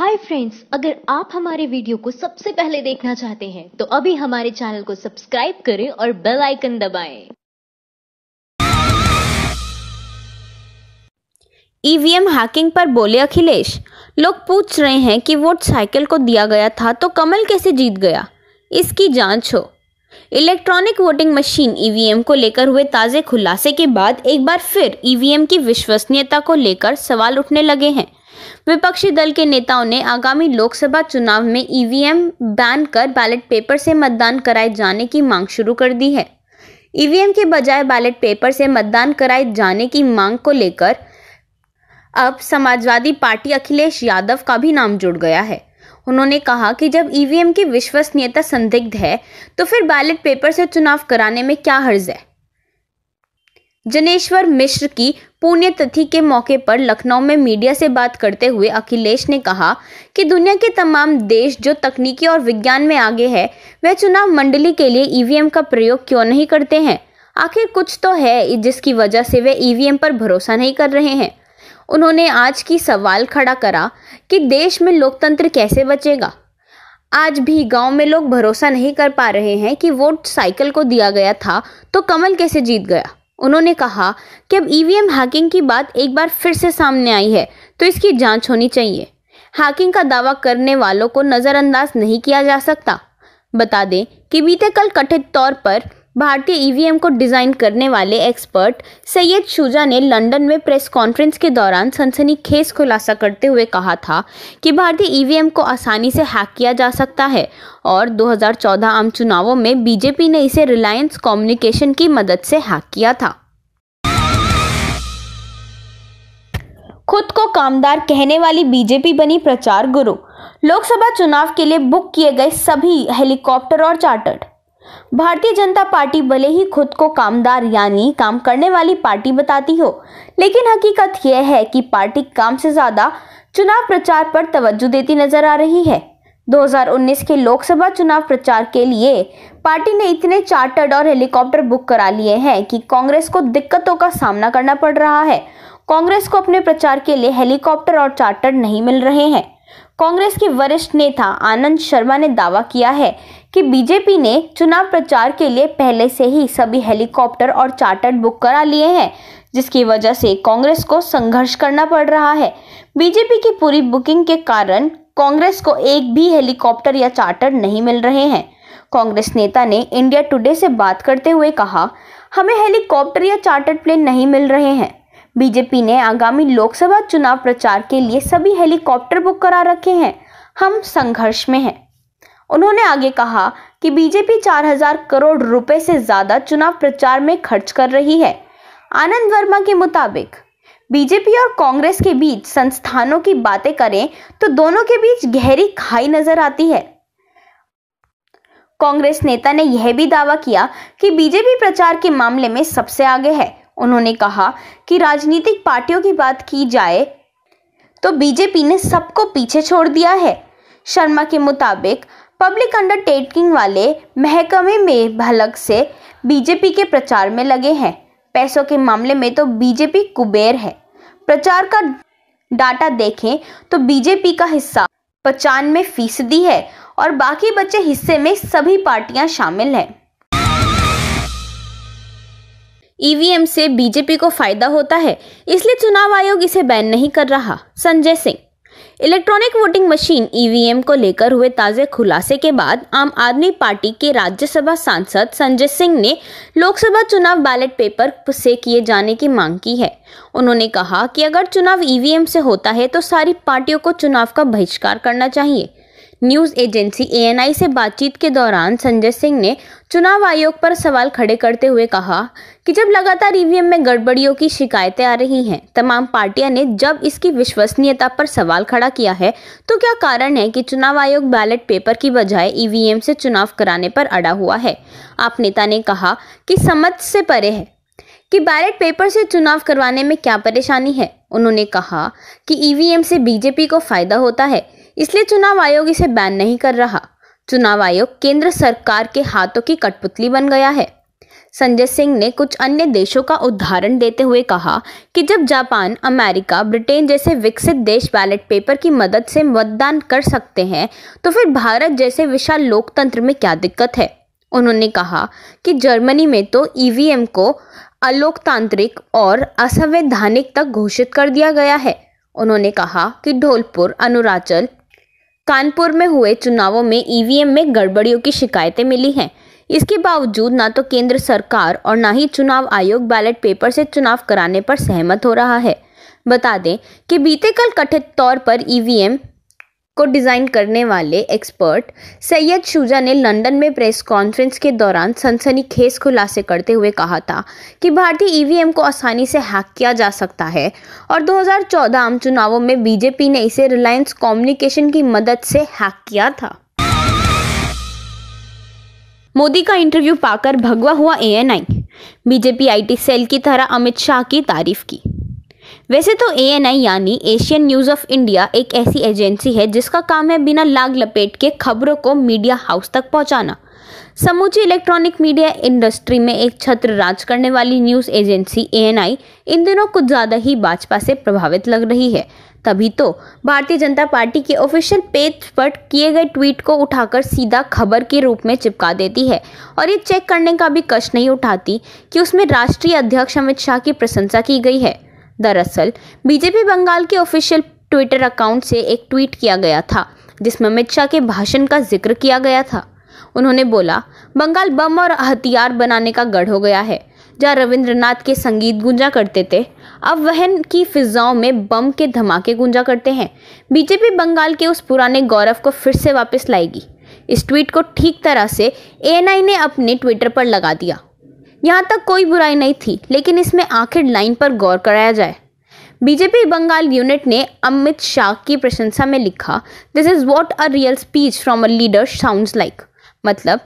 Hi friends, अगर आप हमारे वीडियो को सबसे पहले देखना चाहते हैं तो अभी हमारे चैनल को सब्सक्राइब करें और बेल आइकन दबाएं। ईवीएम हैकिंग पर बोले अखिलेश। लोग पूछ रहे हैं कि वोट साइकिल को दिया गया था तो कमल कैसे जीत गया, इसकी जांच हो। इलेक्ट्रॉनिक वोटिंग मशीन ईवीएम को लेकर हुए ताज़े खुलासे के बाद एक बार फिर ईवीएम की विश्वसनीयता को लेकर सवाल उठने लगे हैं। विपक्षी दल के नेताओं ने आगामी लोकसभा चुनाव में ईवीएम बैन कर बैलेट पेपर से मतदान कराए जाने की मांग शुरू कर दी है। ईवीएम के बजाय बैलेट पेपर से मतदान कराए जाने की मांग को लेकर अब समाजवादी पार्टी अखिलेश यादव का भी नाम जुड़ गया है। उन्होंने कहा कि जब ईवीएम की विश्वसनीयता संदिग्ध है तो फिर बैलेट पेपर से चुनाव कराने में क्या हर्ज है। जनेश्वर मिश्र की पुण्यतिथि के मौके पर लखनऊ में मीडिया से बात करते हुए अखिलेश ने कहा कि दुनिया के तमाम देश जो तकनीकी और विज्ञान में आगे है, वह चुनाव मंडली के लिए ईवीएम का प्रयोग क्यों नहीं करते हैं। आखिर कुछ तो है जिसकी वजह से वे ईवीएम पर भरोसा नहीं कर रहे हैं। उन्होंने आज की सवाल खड़ा करा कि देश में लोकतंत्र कैसे बचेगा। आज भी गांव में लोग भरोसा नहीं कर पा रहे हैं कि वोट साइकिल को दिया गया था तो कमल कैसे जीत गया। उन्होंने कहा कि अब ईवीएम हैकिंग की बात एक बार फिर से सामने आई है तो इसकी जांच होनी चाहिए। हैकिंग का दावा करने वालों को नज़रअंदाज नहीं किया जा सकता। बता दें कि बीते कल कथित तौर पर भारतीय ईवीएम को डिज़ाइन करने वाले एक्सपर्ट सैयद शुजा ने लंदन में प्रेस कॉन्फ्रेंस के दौरान सनसनीखेज खुलासा करते हुए कहा था कि भारतीय ईवीएम को आसानी से हैक किया जा सकता है और 2014 आम चुनावों में बीजेपी ने इसे रिलायंस कम्युनिकेशन की मदद से हैक किया था। खुद को कामदार कहने वाली बीजेपी बनी प्रचार गुरु। लोकसभा चुनाव के लिए बुक किए गए सभी हेलीकॉप्टर और चार्टर्ड। भारतीय जनता पार्टी भले ही खुद को कामदार यानी काम करने वाली पार्टी बताती हो, लेकिन हकीकत यह है कि पार्टी काम से ज्यादा चुनाव प्रचार पर तवज्जो देती नजर आ रही है। 2019 के लोकसभा चुनाव प्रचार के लिए पार्टी ने इतने चार्टर्ड और हेलीकॉप्टर बुक करा लिए हैं कि कांग्रेस को दिक्कतों का सामना करना पड़ रहा है। कांग्रेस को अपने प्रचार के लिए हेलीकॉप्टर और चार्टर्ड नहीं मिल रहे हैं। कांग्रेस के वरिष्ठ नेता आनंद शर्मा ने दावा किया है कि बीजेपी ने चुनाव प्रचार के लिए पहले से ही सभी हेलीकॉप्टर और चार्टर्ड बुक करा लिए हैं, जिसकी वजह से कांग्रेस को संघर्ष करना पड़ रहा है। बीजेपी की पूरी बुकिंग के कारण कांग्रेस को एक भी हेलीकॉप्टर या चार्टर्ड नहीं मिल रहे हैं। कांग्रेस नेता ने इंडिया टुडे से बात करते हुए कहा, हमें हेलीकॉप्टर या चार्टर्ड प्लेन नहीं मिल रहे हैं। बीजेपी ने आगामी लोकसभा चुनाव प्रचार के लिए सभी हेलीकॉप्टर बुक करा रखे हैं। हम संघर्ष में हैं। उन्होंने आगे कहा कि बीजेपी 4000 करोड़ रुपए से ज्यादा चुनाव प्रचार में खर्च कर रही है। आनंद वर्मा के मुताबिक बीजेपी और कांग्रेस के बीच संस्थानों की बातें करें तो दोनों के बीच गहरी खाई नजर आती है। कांग्रेस नेता ने यह भी दावा किया कि बीजेपी प्रचार के मामले में सबसे आगे है। उन्होंने कहा कि राजनीतिक पार्टियों की बात की जाए तो बीजेपी ने सबको पीछे छोड़ दिया है। शर्मा के मुताबिक पब्लिक अंडरटेकिंग वाले महकमे में भलक से बीजेपी के प्रचार में लगे हैं। पैसों के मामले में तो बीजेपी कुबेर है। प्रचार का डाटा देखें तो बीजेपी का हिस्सा 95% है और बाकी बचे हिस्से में सभी पार्टियां शामिल हैं। ईवीएम से बीजेपी को फायदा होता है, इसलिए चुनाव आयोग इसे बैन नहीं कर रहा। Sanjay Singh. Electronic voting machine EVM को लेकर हुए ताजे खुलासे के बाद आम आदमी पार्टी के राज्यसभा सांसद संजय सिंह ने लोकसभा चुनाव बैलेट पेपर से किए जाने की मांग की है। उन्होंने कहा कि अगर चुनाव ईवीएम से होता है तो सारी पार्टियों को चुनाव का बहिष्कार करना चाहिए। न्यूज़ एजेंसी ANI से बातचीत के दौरान संजय सिंह ने चुनाव आयोग पर सवाल खड़े करते हुए कहा कि जब लगातार ईवीएम में गड़बड़ियों की शिकायतें आ रही हैं, तमाम पार्टियां ने जब इसकी विश्वसनीयता पर सवाल खड़ा किया है तो क्या कारण है कि चुनाव आयोग बैलेट पेपर की बजाय ईवीएम से चुनाव कराने पर अड़ा हुआ है। आप नेता ने कहा कि समझ से परे है कि बैलेट पेपर से चुनाव करवाने में क्या परेशानी है। उन्होंने कहा कि ईवीएम से बीजेपी को फायदा होता है, इसलिए चुनाव आयोग इसे बैन नहीं कर रहा। चुनाव आयोग केंद्र सरकार के हाथों की कठपुतली बन गया है। संजय सिंह ने कुछ अन्य देशों का उदाहरण देते हुए कहा कि जब जापान, अमेरिका, ब्रिटेन जैसे विकसित देश बैलेट पेपर की मदद से मतदान कर सकते हैं तो फिर भारत जैसे विशाल लोकतंत्र में क्या दिक्कत है। उन्होंने कहा कि जर्मनी में तो ईवीएम को अलोकतांत्रिक और असंवैधानिक तक घोषित कर दिया गया है। उन्होंने कहा कि धौलपुर, अरुणाचल, कानपुर में हुए चुनावों में ईवीएम में गड़बड़ियों की शिकायतें मिली हैं। इसके बावजूद ना तो केंद्र सरकार और ना ही चुनाव आयोग बैलेट पेपर से चुनाव कराने पर सहमत हो रहा है। बता दें कि बीते कल कथित तौर पर ईवीएम को डिजाइन करने वाले एक्सपर्ट सैयद शुजा ने लंदन में प्रेस कॉन्फ्रेंस के दौरान सनसनीखेज खुलासे करते हुए कहा था कि भारतीय ईवीएम को आसानी से हैक किया जा सकता है और 2014 आम चुनावों में बीजेपी ने इसे रिलायंस कम्युनिकेशन की मदद से हैक किया था। मोदी का इंटरव्यू पाकर भगवा हुआ एएनआई, बीजेपी आईटी सेल की तरह अमित शाह की तारीफ की। वैसे तो एएनआई यानी एशियन न्यूज ऑफ इंडिया एक ऐसी एजेंसी है जिसका काम है बिना लाग लपेट के खबरों को मीडिया हाउस तक पहुंचाना। समूची इलेक्ट्रॉनिक मीडिया इंडस्ट्री में एक छत्र राज करने वाली न्यूज एजेंसी एएनआई इन दिनों कुछ ज्यादा ही भाजपा से प्रभावित लग रही है। तभी तो भारतीय जनता पार्टी के ऑफिशियल पेज पर किए गए ट्वीट को उठाकर सीधा खबर के रूप में चिपका देती है और ये चेक करने का भी कष्ट नहीं उठाती कि उसमें राष्ट्रीय अध्यक्ष अमित शाह की प्रशंसा की गई है। दरअसल बीजेपी बंगाल के ऑफिशियल ट्विटर अकाउंट से एक ट्वीट किया गया था जिसमें अमित शाह के भाषण का जिक्र किया गया था। उन्होंने बोला, बंगाल बम और हथियार बनाने का गढ़ हो गया है। जहाँ रविंद्रनाथ के संगीत गूंजा करते थे, अब वहन की फिजाओं में बम के धमाके गूंजा करते हैं। बीजेपी बंगाल के उस पुराने गौरव को फिर से वापस लाएगी। इस ट्वीट को ठीक तरह से एएनआई ने अपने ट्विटर पर लगा दिया। यहाँ तक कोई बुराई नहीं थी, लेकिन इसमें आखिर लाइन पर गौर कराया जाए। बीजेपी बंगाल यूनिट ने अमित शाह की प्रशंसा में लिखा, this is what a real speech from a leader sounds like. मतलब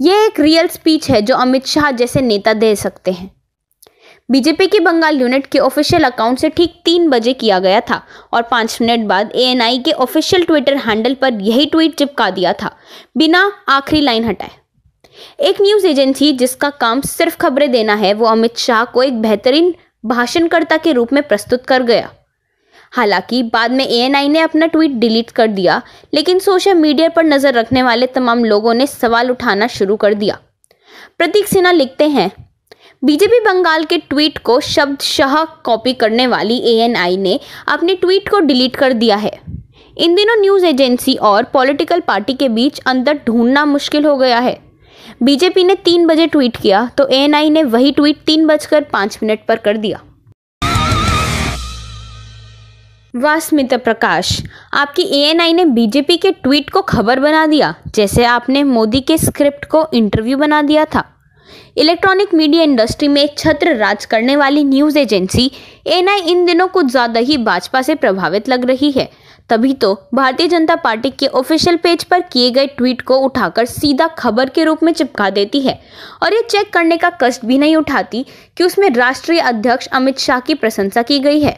यह एक रियल स्पीच है जो अमित शाह जैसे नेता दे सकते हैं। बीजेपी की बंगाल यूनिट के ऑफिशियल अकाउंट से ठीक 3 बजे किया गया था और 5 मिनट बाद एएनआई के ऑफिशियल ट्विटर हैंडल पर यही ट्वीट चिपका दिया था, बिना आखिरी लाइन हटाए। एक न्यूज एजेंसी जिसका काम सिर्फ खबरें देना है, वो अमित शाह को एक बेहतरीन भाषणकर्ता के रूप में प्रस्तुत कर गया। हालांकि बाद में एएनआई ने अपना ट्वीट डिलीट कर दिया, लेकिन सोशल मीडिया पर नजर रखने वाले तमाम लोगों ने सवाल उठाना शुरू कर दिया। प्रतीक सिन्हा लिखते हैं, बीजेपी बंगाल के ट्वीट को शब्दशः कॉपी करने वाली एएनआई ने अपने ट्वीट को डिलीट कर दिया है। इन दिनों न्यूज एजेंसी और पॉलिटिकल पार्टी के बीच अंतर ढूंढना मुश्किल हो गया है। बीजेपी ने 3 बजे ट्वीट किया तो एएनआई ने वही ट्वीट 3:05 पर कर दिया। वाह स्मिता प्रकाश, आपकी एएनआई ने बीजेपी के ट्वीट को खबर बना दिया, जैसे आपने मोदी के स्क्रिप्ट को इंटरव्यू बना दिया था। इलेक्ट्रॉनिक मीडिया इंडस्ट्री में एक छत्र राज करने वाली न्यूज एजेंसी एएनआई इन दिनों कुछ ज्यादा ही भाजपा से प्रभावित लग रही है। तभी तो भारतीय जनता पार्टी के ऑफिशियल पेज पर किए गए ट्वीट को उठाकर सीधा खबर के रूप में चिपका देती है और ये चेक करने का कष्ट भी नहीं उठाती कि उसमें राष्ट्रीय अध्यक्ष अमित शाह की प्रशंसा की गई है।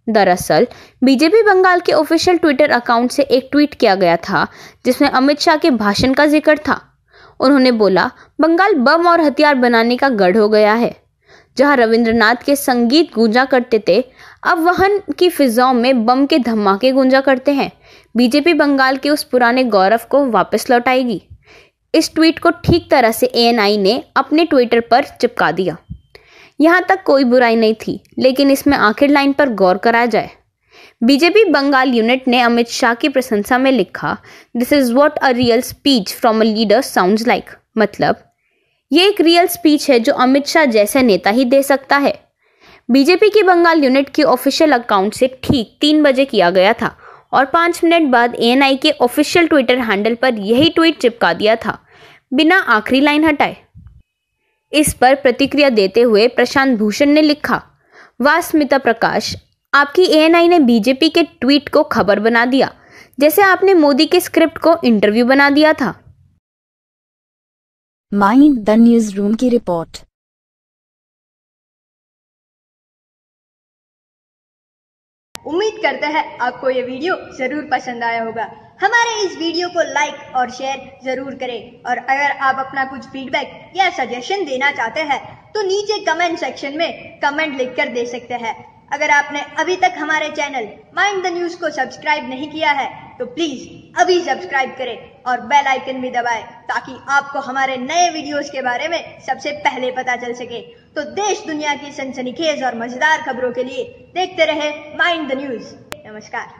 दरअसल बीजेपी बंगाल के ऑफिशियल ट्विटर अकाउंट से एक ट्वीट किया गया था जिसमें अमित शाह के भाषण का जिक्र था। उन्होंने बोला, बंगाल बम और हथियार बनाने का गढ़ हो गया है। जहां रविंद्रनाथ के संगीत गूंजा करते थे, अब वहन की फिजाओं में बम के धमाके गूंजा करते हैं। बीजेपी बंगाल के उस पुराने गौरव को वापस लौटाएगी। इस ट्वीट को ठीक तरह से एएनआई ने अपने ट्विटर पर चिपका दिया। यहाँ तक कोई बुराई नहीं थी, लेकिन इसमें आखिर लाइन पर गौर कराया जाए। बीजेपी बंगाल यूनिट ने अमित शाह की प्रशंसा में लिखा, this is what a real speech from a leader sounds like. मतलब ये एक रियल स्पीच है जो अमित शाह जैसा नेता ही दे सकता है। बीजेपी की बंगाल यूनिट के ऑफिशियल अकाउंट से ठीक 3 बजे किया गया था और 5 मिनट बाद एएनआई के ऑफिशियल ट्विटर हैंडल पर यही ट्वीट चिपका दिया था, बिना आखिरी लाइन हटाए। इस पर प्रतिक्रिया देते हुए प्रशांत भूषण ने लिखा, वाह स्मिता प्रकाश, आपकी एएनआई ने बीजेपी के ट्वीट को खबर बना दिया, जैसे आपने मोदी के स्क्रिप्ट को इंटरव्यू बना दिया था। माइंड द न्यूज रूम की रिपोर्ट। उम्मीद करते हैं आपको ये वीडियो जरूर पसंद आया होगा। हमारे इस वीडियो को लाइक और शेयर जरूर करें और अगर आप अपना कुछ फीडबैक या सजेशन देना चाहते हैं तो नीचे कमेंट सेक्शन में कमेंट लिखकर दे सकते हैं। अगर आपने अभी तक हमारे चैनल माइंड द न्यूज को सब्सक्राइब नहीं किया है तो प्लीज अभी सब्सक्राइब करें और बेल आइकन भी दबाएं ताकि आपको हमारे नए वीडियोस के बारे में सबसे पहले पता चल सके। तो देश दुनिया की सनसनीखेज और मजेदार खबरों के लिए देखते रहे माइंड द न्यूज। नमस्कार।